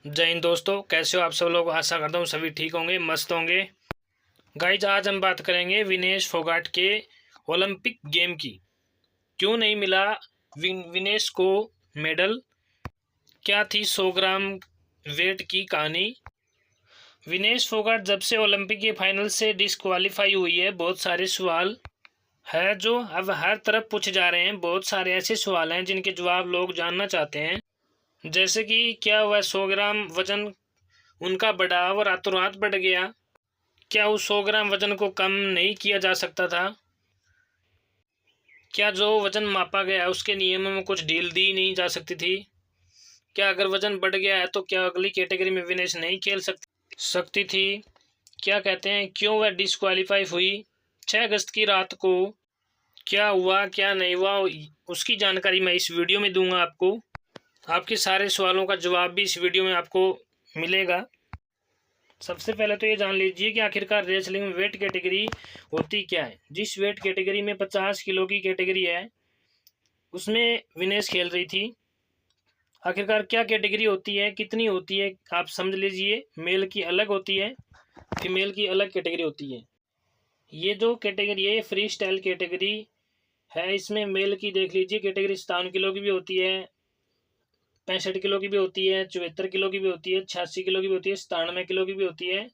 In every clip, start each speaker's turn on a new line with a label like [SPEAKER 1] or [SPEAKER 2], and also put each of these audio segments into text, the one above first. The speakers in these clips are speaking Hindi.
[SPEAKER 1] जय हिंद दोस्तों, कैसे हो आप सब लोग। आशा करता हूँ सभी ठीक होंगे, मस्त होंगे। गाइज, आज हम बात करेंगे विनेश फोगाट के ओलंपिक गेम की। क्यों नहीं मिला विनेश को मेडल, क्या थी 100 ग्राम वेट की कहानी। विनेश फोगाट जब से ओलंपिक के फाइनल से डिस्क्वालीफाई हुई है, बहुत सारे सवाल है जो अब हर तरफ पूछे जा रहे हैं। बहुत सारे ऐसे सवाल हैं जिनके जवाब लोग जानना चाहते हैं, जैसे कि क्या वह 100 ग्राम वजन उनका बढ़ा और रातों रात बढ़ गया, क्या उस 100 ग्राम वजन को कम नहीं किया जा सकता था, क्या जो वजन मापा गया उसके नियमों में कुछ ढील दी नहीं जा सकती थी, क्या अगर वजन बढ़ गया है तो क्या अगली कैटेगरी में विनेश नहीं खेल सकती थी, क्या कहते हैं क्यों वह डिस्क्वालीफाई हुई 6 अगस्त की रात को, क्या हुआ क्या नहीं हुआ, उसकी जानकारी मैं इस वीडियो में दूंगा आपको। आपके सारे सवालों का जवाब भी इस वीडियो में आपको मिलेगा। सबसे पहले तो ये जान लीजिए कि आखिरकार रेसलिंग में वेट कैटेगरी होती क्या है। जिस वेट कैटेगरी में 50 किलो की कैटेगरी है उसमें विनेश खेल रही थी। आखिरकार क्या कैटेगरी होती है, कितनी होती है, आप समझ लीजिए। मेल की अलग होती है, फीमेल की अलग कैटेगरी होती है। ये जो कैटेगरी है फ्री स्टाइल कैटेगरी है। इसमें मेल की देख लीजिए कैटेगरी 57 किलो की भी होती है, 65 किलो की भी होती है, 74 किलो की भी होती है, 86 किलो की भी होती है, 97 किलो की भी होती है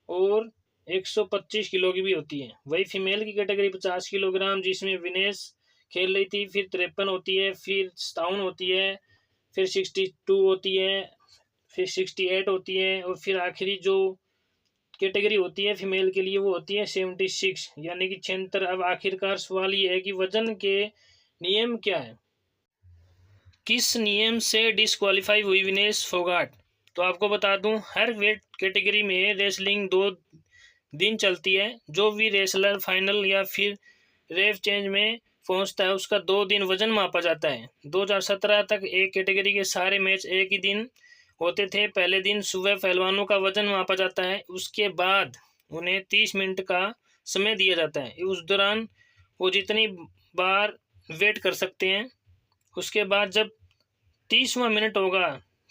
[SPEAKER 1] और 125 किलो की भी होती है। वही फीमेल की कैटेगरी 50 किलोग्राम जिसमें विनेश खेल रही थी, फिर 53 होती है, फिर 57 होती है, फिर 62 होती है, फिर 68 होती है और फिर आखिरी जो कैटेगरी होती है फीमेल के लिए वो होती है 76 यानी कि 76। अब आखिरकार सवाल ये है कि वजन के नियम क्या है, किस नियम से डिस्क्वालीफाई हुई विनेश फोगाट। तो आपको बता दूं, हर वेट कैटेगरी में रेसलिंग 2 दिन चलती है। जो भी रेसलर फाइनल या फिर रेफ चेंज में पहुंचता है उसका 2 दिन वजन मापा जाता है। 2017 तक एक कैटेगरी के सारे मैच एक ही दिन होते थे। पहले दिन सुबह पहलवानों का वजन मापा जाता है, उसके बाद उन्हें 30 मिनट का समय दिया जाता है। उस दौरान वो जितनी बार वेट कर सकते हैं। उसके बाद जब 30वां मिनट होगा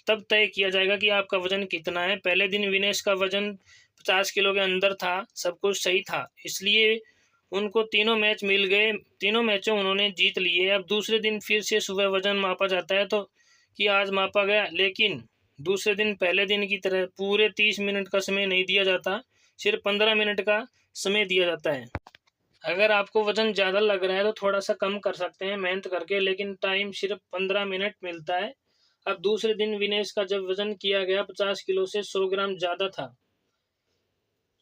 [SPEAKER 1] तब तय किया जाएगा कि आपका वजन कितना है। पहले दिन विनेश का वजन 50 किलो के अंदर था, सब कुछ सही था, इसलिए उनको तीनों मैच मिल गए, तीनों मैचों उन्होंने जीत लिए। अब दूसरे दिन फिर से सुबह वजन मापा जाता है तो कि आज मापा गया, लेकिन दूसरे दिन पहले दिन की तरह पूरे 30 मिनट का समय नहीं दिया जाता, सिर्फ 15 मिनट का समय दिया जाता है। अगर आपको वजन ज़्यादा लग रहा है तो थोड़ा सा कम कर सकते हैं मेहनत करके, लेकिन टाइम सिर्फ 15 मिनट मिलता है। अब दूसरे दिन विनेश का जब वजन किया गया 50 किलो से 100 ग्राम ज़्यादा था।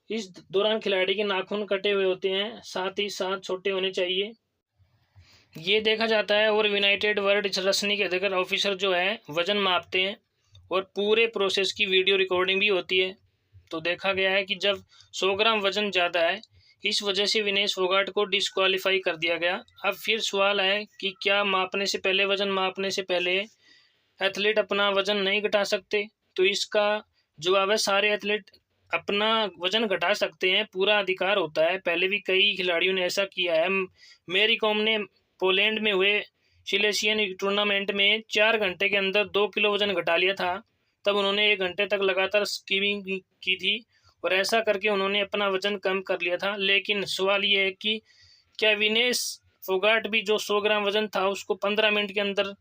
[SPEAKER 1] इस दौरान खिलाड़ी के नाखून कटे हुए होते हैं, साथ ही साथ छोटे होने चाहिए, ये देखा जाता है। और यूनाइटेड वर्ल्ड रेसलिंग के अधिकृत ऑफिसर जो है वजन मापते हैं और पूरे प्रोसेस की वीडियो रिकॉर्डिंग भी होती है। तो देखा गया है कि जब 100 ग्राम वजन ज़्यादा है, इस वजह से विनेश फोगाट को डिस्क्वालीफाई कर दिया गया। अब फिर सवाल है कि क्या मापने से पहले, वजन मापने से पहले एथलीट अपना वजन नहीं घटा सकते। तो इसका जवाब है सारे एथलीट अपना वजन घटा सकते हैं, पूरा अधिकार होता है। पहले भी कई खिलाड़ियों ने ऐसा किया है। मेरी कॉम ने पोलैंड में हुए सिलेशियन टूर्नामेंट में 4 घंटे के अंदर 2 किलो वजन घटा लिया था। तब उन्होंने 1 घंटे तक लगातार स्कीमिंग की थी और ऐसा करके उन्होंने अपना वजन कम कर लिया था। लेकिन सवाल ये है कि क्या विनेश फोगाट भी जो 100 ग्राम वजन था उसको 15 मिनट के अंदर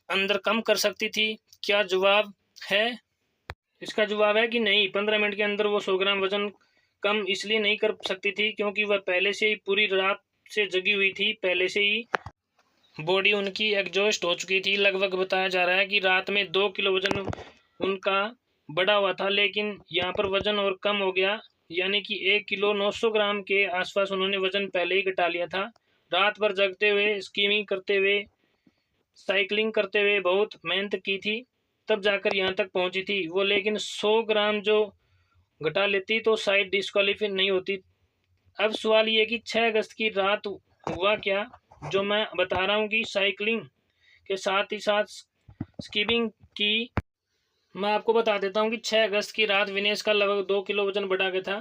[SPEAKER 1] अंदर कम कर सकती थी। क्या जवाब है, इसका जवाब है कि नहीं। 15 मिनट के अंदर वो 100 ग्राम वजन कम इसलिए नहीं कर सकती थी क्योंकि वह पहले से ही पूरी रात से जगी हुई थी, पहले से ही बॉडी उनकी एग्जॉस्ट हो चुकी थी। लगभग बताया जा रहा है कि रात में 2 किलो वजन उनका बढ़ा हुआ था, लेकिन यहाँ पर वजन और कम हो गया, यानी कि 1 किलो 900 ग्राम के आसपास उन्होंने वजन पहले ही घटा लिया था। रात भर जगते हुए, स्कीमिंग करते हुए, साइकिलिंग करते हुए बहुत मेहनत की थी, तब जाकर यहाँ तक पहुँची थी वो। लेकिन 100 ग्राम जो घटा लेती तो शायद डिस्क्वालीफाई नहीं होती। अब सवाल ये कि 6 अगस्त की रात हुआ क्या, जो मैं बता रहा हूँ कि साइकिलिंग के साथ ही साथ स्कीमिंग की। मैं आपको बता देता हूँ कि 6 अगस्त की रात विनेश का लगभग 2 किलो वजन बढ़ा गया था,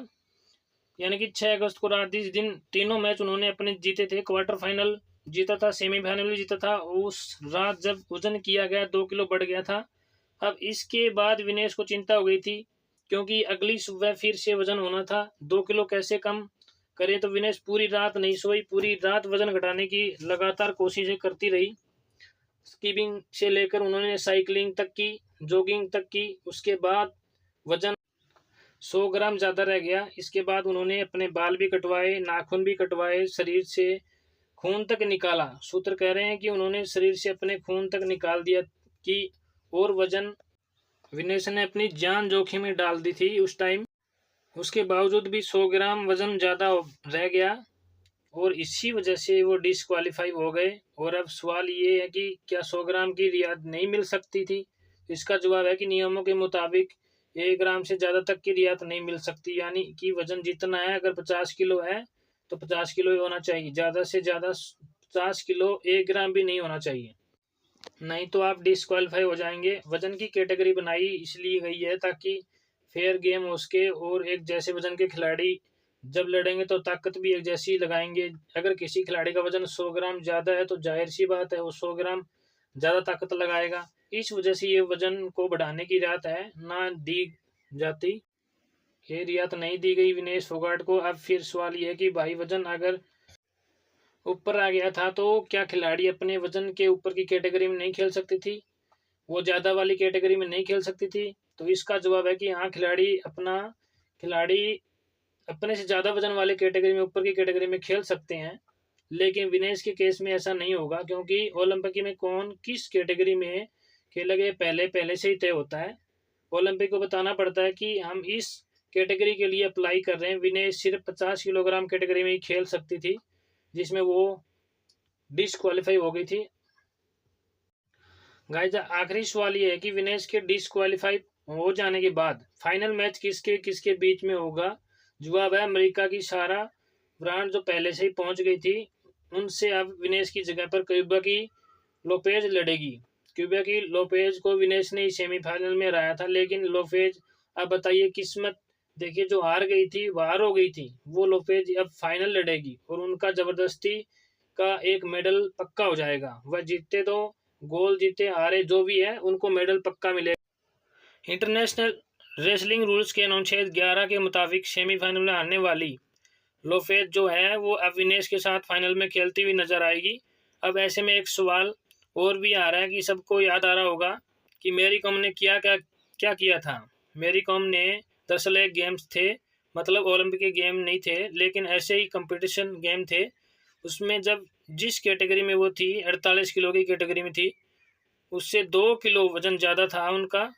[SPEAKER 1] यानी कि 6 अगस्त को रात, इस दिन तीनों मैच उन्होंने अपने जीते थे। क्वार्टर फाइनल जीता था, सेमीफाइनल भी जीता था। उस रात जब वजन किया गया 2 किलो बढ़ गया था। अब इसके बाद विनेश को चिंता हो गई थी, क्योंकि अगली सुबह फिर से वजन होना था। 2 किलो कैसे कम करे, तो विनेश पूरी रात नहीं सोई, पूरी रात वजन घटाने की लगातार कोशिशें करती रही। स्कीपिंग से लेकर उन्होंने साइकिलिंग तक की, जॉगिंग तक की। उसके बाद वजन 100 ग्राम ज़्यादा रह गया। इसके बाद उन्होंने अपने बाल भी कटवाए, नाखून भी कटवाए, शरीर से खून तक निकाला। सूत्र कह रहे हैं कि उन्होंने शरीर से अपने खून तक निकाल दिया कि और वजन विनेश ने अपनी जान जोखिम में डाल दी थी उस टाइम। उसके बावजूद भी 100 ग्राम वजन ज़्यादा रह गया और इसी वजह से वो डिसक्वालीफाई हो गए। और अब सवाल ये है कि क्या 100 ग्राम की रियायत नहीं मिल सकती थी? इसका जवाब है कि नियमों के मुताबिक 1 ग्राम से ज़्यादा तक की रियायत नहीं मिल सकती। यानी कि वजन जितना है, अगर 50 किलो है तो 50 किलो ही होना चाहिए, ज़्यादा से ज़्यादा 50 किलो 1 ग्राम भी नहीं होना चाहिए, नहीं तो आप डिसक्वालीफाई हो जाएंगे। वजन की कैटेगरी बनाई इसलिए गई है ताकि फेयर गेम हो सके और एक जैसे वजन के खिलाड़ी जब लड़ेंगे तो ताकत भी एक जैसी लगाएंगे। अगर किसी खिलाड़ी का वजन 100 ग्राम ज़्यादा है तो जाहिर सी बात है वो 100 ग्राम ज़्यादा ताकत लगाएगा। इस वजह से ये वजन को बढ़ाने की रियायत है ना दी जाती, ये रियायत नहीं दी गई विनेश फोगाट को। अब फिर सवाल ये है कि भाई वजन अगर ऊपर आ गया था तो क्या खिलाड़ी अपने वजन के ऊपर की कैटेगरी में नहीं खेल सकती थी, वो ज़्यादा वाली कैटेगरी में नहीं खेल सकती थी? तो इसका जवाब है कि हाँ, खिलाड़ी अपने से ज़्यादा वजन वाले कैटेगरी में, ऊपर की कैटेगरी में खेल सकते हैं। लेकिन विनेश के केस में ऐसा नहीं होगा, क्योंकि ओलंपिक में कौन किस कैटेगरी में खेलेगा ये पहले पहले से ही तय होता है। ओलंपिक को बताना पड़ता है कि हम इस कैटेगरी के लिए अप्लाई कर रहे हैं। विनेश सिर्फ 50 किलोग्राम कैटेगरी में ही खेल सकती थी, जिसमें वो डिसक्वालीफाई हो गई थी। गाइस, आखिरी सवाल ये है कि विनेश के डिसक्वालीफाई हो जाने के बाद फाइनल मैच किसके किसके बीच में होगा? जवाब है अमेरिका की सारा ब्रांड, जो पहले से ही पहुंच गई थी, उनसे अब विनेश की जगह पर क्यूबा की लोपेज लड़ेगी। क्यूबा की लोपेज को विनेश ने सेमीफाइनल में हराया था, लेकिन लोपेज, अब बताइए किस्मत देखिए, जो हार गई थी, वो हार हो गई थी, वो लोपेज अब फाइनल लड़ेगी और उनका जबरदस्ती का एक मेडल पक्का हो जाएगा। वह जीते तो गोल्ड, जीते हारे जो भी है, उनको मेडल पक्का मिलेगा। इंटरनेशनल रेसलिंग रूल्स के अनुच्छेद 11 के मुताबिक सेमीफाइनल में आने वाली लोपेज जो है वो अब विनेश के साथ फाइनल में खेलती हुई नजर आएगी। अब ऐसे में एक सवाल और भी आ रहा है कि सबको याद आ रहा होगा कि मैरी कॉम ने क्या किया था। मैरी कॉम ने दरअसल एक गेम्स थे, मतलब ओलंपिक के गेम नहीं थे, लेकिन ऐसे ही कंपटीशन गेम थे। उसमें जब जिस कैटेगरी में वो थी, 48 किलो की कैटेगरी में थी, उससे 2 किलो वजन ज़्यादा था उनका।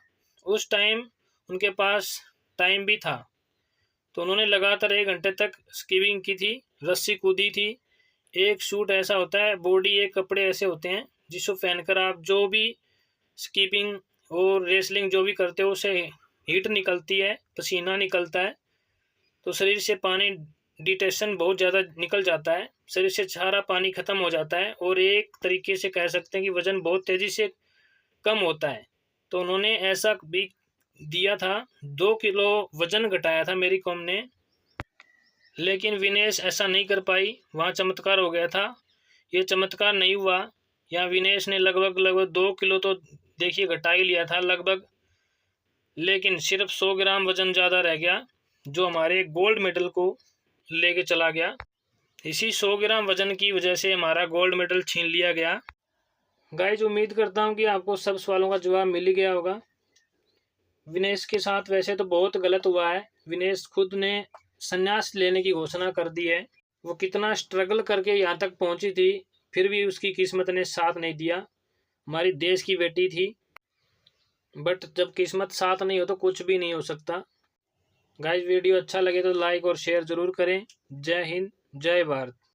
[SPEAKER 1] उस टाइम उनके पास टाइम भी था, तो उन्होंने लगातार 1 घंटे तक स्कीपिंग की थी, रस्सी कूदी थी। एक सूट ऐसा होता है, बॉडी एक कपड़े ऐसे होते हैं जिसको पहनकर आप जो भी स्कीपिंग और रेसलिंग जो भी करते हो, उससे हीट निकलती है, पसीना निकलता है, तो शरीर से पानी डिटेशन बहुत ज़्यादा निकल जाता है, शरीर से सारा पानी ख़त्म हो जाता है और एक तरीके से कह सकते हैं कि वज़न बहुत तेज़ी से कम होता है। तो उन्होंने ऐसा भी दिया था, 2 किलो वज़न घटाया था मेरी कॉम ने, लेकिन विनेश ऐसा नहीं कर पाई, वहाँ चमत्कार हो गया था। ये चमत्कार नहीं हुआ, यहाँ विनेश ने लगभग 2 किलो तो देखिए घटा ही लिया था लगभग, लेकिन सिर्फ 100 ग्राम वज़न ज़्यादा रह गया, जो हमारे गोल्ड मेडल को लेके चला गया। इसी 100 ग्राम वज़न की वजह से हमारा गोल्ड मेडल छीन लिया गया। गाइस, उम्मीद करता हूँ कि आपको सब सवालों का जवाब मिल ही गया होगा। विनेश के साथ वैसे तो बहुत गलत हुआ है, विनेश खुद ने संन्यास लेने की घोषणा कर दी है। वो कितना स्ट्रगल करके यहाँ तक पहुँची थी, फिर भी उसकी किस्मत ने साथ नहीं दिया। हमारी देश की बेटी थी, बट जब किस्मत साथ नहीं हो तो कुछ भी नहीं हो सकता। गाइस, वीडियो अच्छा लगे तो लाइक और शेयर ज़रूर करें। जय हिंद, जय भारत।